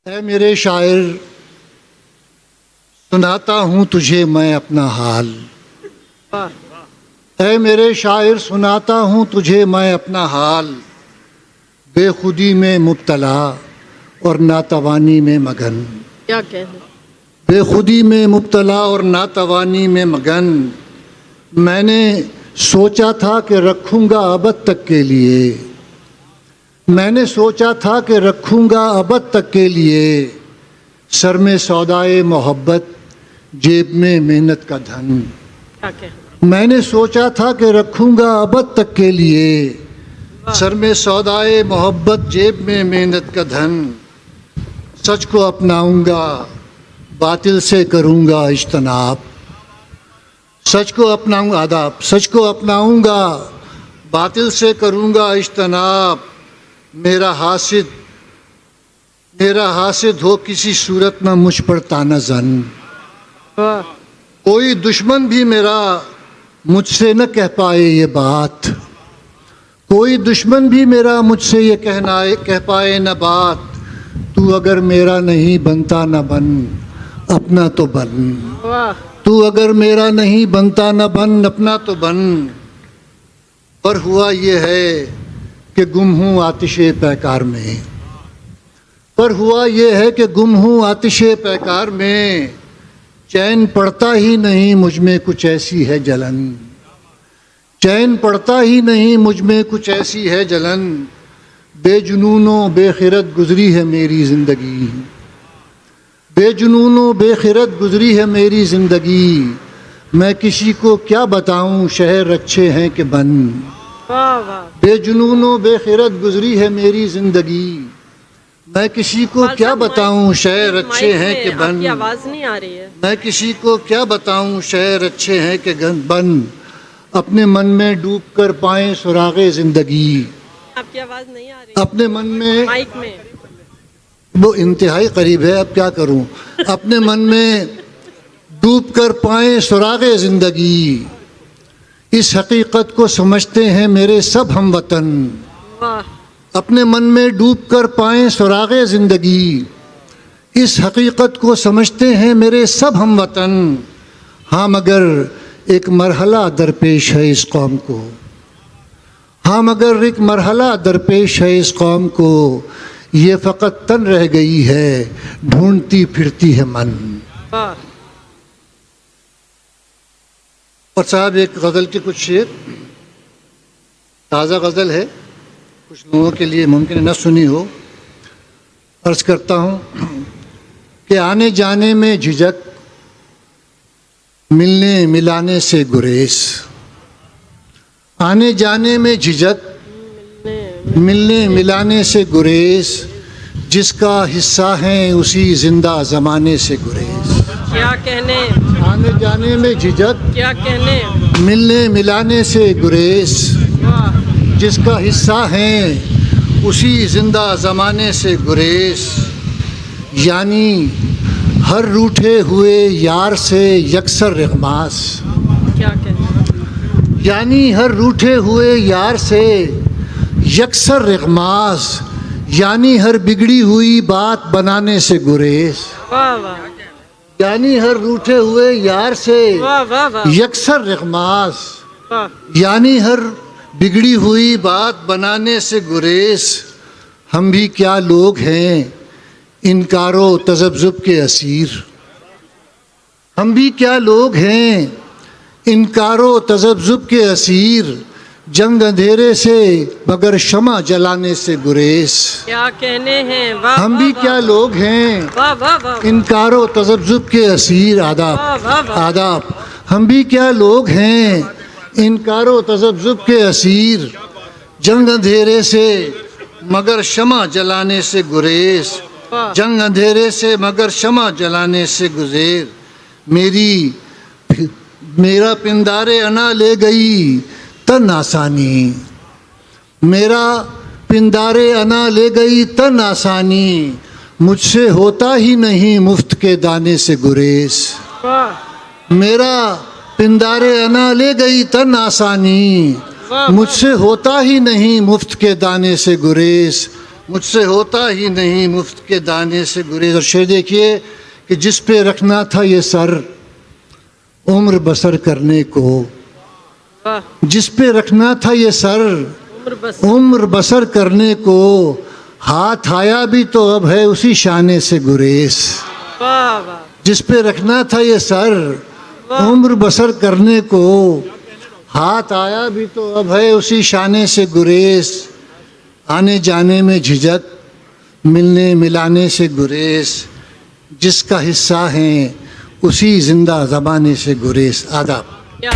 اے میرے شاعر سناتا ہوں تجھے میں اپنا حال، اے میرے شاعر سناتا ہوں تجھے میں اپنا حال، بے خودی میں مبتلا اور ناتوانی میں مگن، کیا کہنا، بے خودی میں مبتلا اور ناتوانی میں مگن، میں نے سوچا تھا کہ رکھوں گا ابد تک کے لیے، میں نے سوچا تھا کہ رکھوں گا ابد تک کے لیے، سر میں سودائے محبت جیب میں محنت کا دھن، کیا کہنا، میں نے سوچا تھا کہ رکھوں گا ابد تک کے لیے، سر میں سودائے محبت جیب میں محنت کا دھن، سچ کو اپناؤں گا باطل سے کروں گا اجتناب، سچ کو اپناؤں آداب، سچ کو اپناؤں گا باطل سے کروں گا اجتناب، میرا حاسد ہو کسی صورت نہ مجھ پر طعنہ زن، واہ، کوئی دشمن بھی میرا مجھ سے نہ کہہ پائے یہ بات، کوئی دشمن بھی میرا مجھ سے یہ کہہ پائے نہ بات، تو اگر میرا نہیں بنتا نہ بن اپنا تو بن، واہ، تو اگر میرا نہیں بنتا نہ بن اپنا تو بن، پر ہوا یہ ہے کہ گم ہوں آتش پیکار میں، پر ہوا یہ ہے کہ گم ہوں آتش پیکار میں، چین پڑتا ہی نہیں مجھ میں کچھ ایسی ہے جلن، چین پڑتا ہی نہیں مجھ میں کچھ ایسی ہے جلن، بے جنونوں بے خرد گزری ہے میری زندگی، بے جنونوں بے خرد گزری ہے میری زندگی، میں کسی کو کیا بتاؤں شہر اچھے ہیں کہ بن، واہ واہ، بے جنونوں بے خرد گزری ہے میری زندگی، میں کسی کو کیا بتاؤں شہر اچھے ہیں کہ آپ بن، کی آواز نہیں آ رہی ہے، میں کسی کو کیا بتاؤں شہر اچھے ہیں کہ بن، اپنے من میں ڈوب کر پائیں سراغ زندگی، آپ کی آواز نہیں آ رہی اپنے من میں مائک میں، وہ انتہائی قریب ہے اب کیا کروں، اپنے من میں ڈوب کر پائیں سراغ زندگی، اس حقیقت کو سمجھتے ہیں میرے سب ہم وطن، واہ، اپنے من میں ڈوب کر پائیں سراغ زندگی، اس حقیقت کو سمجھتے ہیں میرے سب ہم وطن، ہاں مگر ایک مرحلہ درپیش ہے اس قوم کو، ہاں مگر ایک مرحلہ درپیش ہے اس قوم کو، یہ فقط تن رہ گئی ہے ڈھونڈتی پھرتی ہے من، واہ، اور صاحب ایک غزل کے کچھ شعر، تازہ غزل ہے، کچھ لوگوں کے لیے ممکن ہے نہ سنی ہو، عرض کرتا ہوں کہ آنے جانے میں جھجک ملنے ملانے سے گریز، آنے جانے میں جھجک ملنے ملانے سے گریز، جس کا حصہ ہیں اسی زندہ زمانے سے گریز، کیا کہنے، آنے جانے میں جھجک کیا کہنے، ملنے ملانے سے گریز، واہ، جس کا حصہ ہیں اسی زندہ زمانے سے گریز، یعنی ہر روٹھے ہوئے یار سے یکسر اغماس، کیا کہنے، یعنی ہر روٹھے ہوئے یار سے یکسر اغماس، یعنی ہر بگڑی ہوئی بات بنانے سے گریز، واہ واہ، یعنی ہر روٹھے ہوئے یار سے واہ واہ واہ، یکسر اغماس، واہ، یعنی ہر بگڑی ہوئی بات بنانے سے گریز، ہم بھی کیا لوگ ہیں انکار و تذبذب کے اسیر، ہم بھی کیا لوگ ہیں انکار و تذبذب کے اسیر، جنگ اندھیرے سے مگر شمع جلانے سے گریز، کیا کہنے ہیں، واہ، ہم بھی کیا لوگ ہیں واہ واہ واہ، انکار و تذبذب کے اسیر، آداب واہ واہ واہ، آداب، ہم بھی کیا لوگ ہیں انکار و تذبذب کے اسیر، جنگ اندھیرے سے مگر شمع جلانے سے گریز، واہ، جنگ اندھیرے سے مگر شمع جلانے سے گزیر، میرا پندار انا لے گئی تن آسانی، میرا پندار انا لے گئی تن آسانی، مجھ سے ہوتا ہی نہیں مفت کے دانے سے گریز، واہ، میرا پندار انا لے گئی تن آسانی، واہ، مجھ سے ہوتا ہی نہیں مفت کے دانے سے گریز، مجھ سے ہوتا ہی نہیں مفت کے دانے سے گریز. اور شعر دیکھیے کہ جس پہ رکھنا تھا یہ سر عمر بسر کرنے کو، واہ جس پہ رکھنا تھا یہ سر عمر بس عمر بسر کرنے کو، ہاتھ آیا بھی تو اب ہے اسی شانے سے گریز. واہ واہ جس پہ رکھنا تھا یہ سر عمر بسر کرنے کو، ہاتھ آیا بھی تو اب ہے اسی شانے سے گریز. آنے جانے میں جھجک، ملنے ملانے سے گریز، جس کا حصہ ہیں اسی زندہ زبانے سے گریز. آداب. کیا